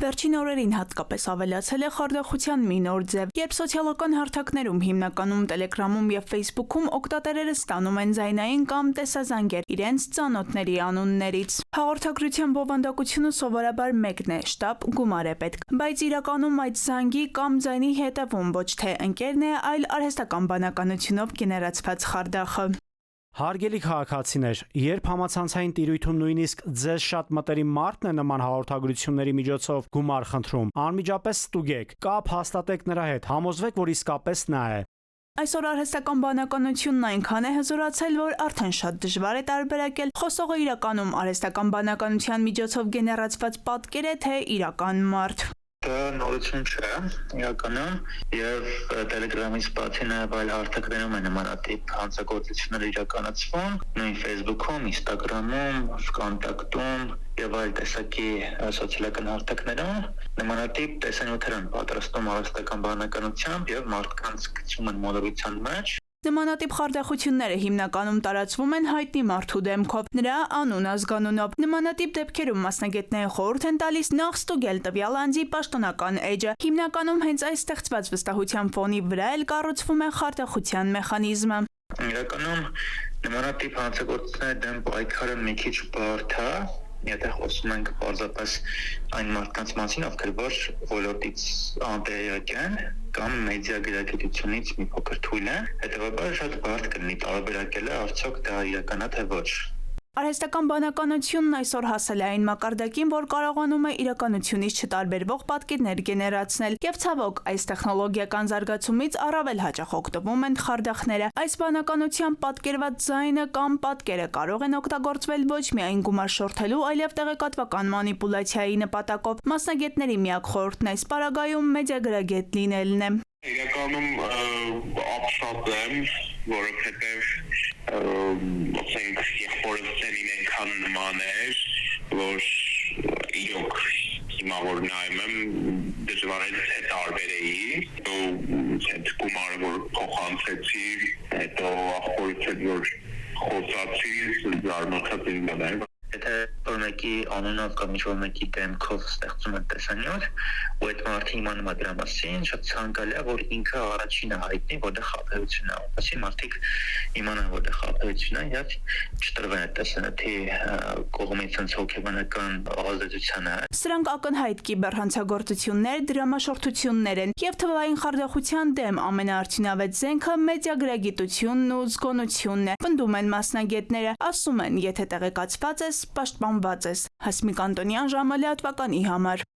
Վերջին օրերին հատկապես ավելացել է խարդախության մի նոր ձև, երբ սոցիալական հարթակներում, հիմնականում Տելեգրամում եւ Ֆեյսբուքում օգտատերերը ստանում են ձայնային կամ տեսազանգեր իրենց ծանոթների անուններից։ Հաղորդագրության բովանդակությունը սովորաբար մեկն է՝ շտապ գումար է պետք, բայց իրականում այդ զանգի կամ ձայնի հետևում ոչ թե ընկերն է, այլ արհեստական բանականությունով գեներացված խարդախը։ Հարգելի քաղաքացիներ, երբ համացանցային տիրույթում նույնիսկ ձեզ շատ մտերիմ մարդն է նման հաղորդագրությունների միջոցով գումար խնդրում, անմիջապես ստուգեք, կապ հաստատեք նրա հետ, համոզվեք, որ իսկապես նա է։ Այսօր արհեստական բանականությունն այնքան է հզորացել, որ արդեն շատ դժվար է տարբերակել խոսողը իրականում արհեստական բանականության միջոցով գեներացված պատկեր է, թե իրական մարդ։ Դա նորություն չէ, իրականում, եւ Telegram-ից բացի նաեւ այլ հարթակներում է նմանատիպ հանցագործություններ իրականացվում, նույն Facebook-ում, Instagram-ում, Vkontakte-ում եւ այլ տեսակի սոցիալական հարթակներում նմանատիպ տեսանյութեր են պատրաստում արհեստական բանականությամբ եւ մարդկանց գցում են մոլորության մեջ։ Նմանատիպ խարդախությունները հիմնականում տարածվում են հայտնի մարդու դեմքով, նրա անուն ազգանունով։ Նմանատիպ դեպքերում մասնագետները խորհուրդ են տալիս նախ ստուգել տվյալ անձի պաշտոնական էջը։ Հիմնականում հենց այս ստեղծված վստահության ֆոնի վրա էլ կառուցվում է խարդախության մեխանիզմը։ Իրականում նմանատիպ հանցագործությունների դեմ պայքարը մի քիչ բարդ է, եթե խոսում ենք պարզապես այն մարդկանց մասին, ովքեր որ ոլորտից անտեղյակ են կամ մեդիա գրագիտությունից մի փոքր թույլ են, հետևաբար շատ բարդ կլինի տարբերակելը արդյոք դա իրական է թե ոչ։ Արհեստական բանականությունն այսօր հասել է այն մակարդակին, որ կարողանում է իրականությունից չտարբերվող պատկերներ գեներացնել, եւ ցավոք, այս տեխնոլոգիական զարգացումից առավել հաճախ օգտվում են խարդախները։ Այս բանականությամբ պատկերված ձայնը կամ պատկերը կարող են օգտագործվել ոչ միայն գումար շորթելու, այլև տեղեկատվական մանիպուլյացիայի նպատակով։ Մասնագետների միակ խորհուրդն այս պարագայում մեդիագրագետ լինելն է։ Իրականում ապշած եմ, որովհետև եղբորությունին այնքան նման էր, որ իրոք հիմա որ նայում եմ դժվար է թե տարբերեի, այդ գումարը որ փոխանցեցի, հետո ախորից հետ որ խոսացի, զարմացած եմ եղել։ Եթե որ մեկի անունով կամ ինչ-որ մեկի դեմքով ստեղծում են տեսանյութ, ու այդ մարդը իմանում է դրա մասին, շատ ցանկալի է, որ ինքը առաջինը հայտնի, որտեղ խաբեություն է, այսինքն մարդիկ իմանան, որտեղ խաբեություն է, եւ չտրվեն այդ տեսանյութի կողմից ցած հոգեբանական ազդեցությանը։ Սրանք ակնհայտ կիբերհանցագործություններ, դրամաշորթություններ են, եւ թվային խարդախության դեմ ամենաարդյունավետ զենքը մեդիագրագիտությունն ու զգոնությունն է։ Պնդում են մասնագետները, ասում են, եթե տեղեկացված ես, պաշտպանված ես։ Հասմիկ Անտոնյան, ժամը լրատվականի համար։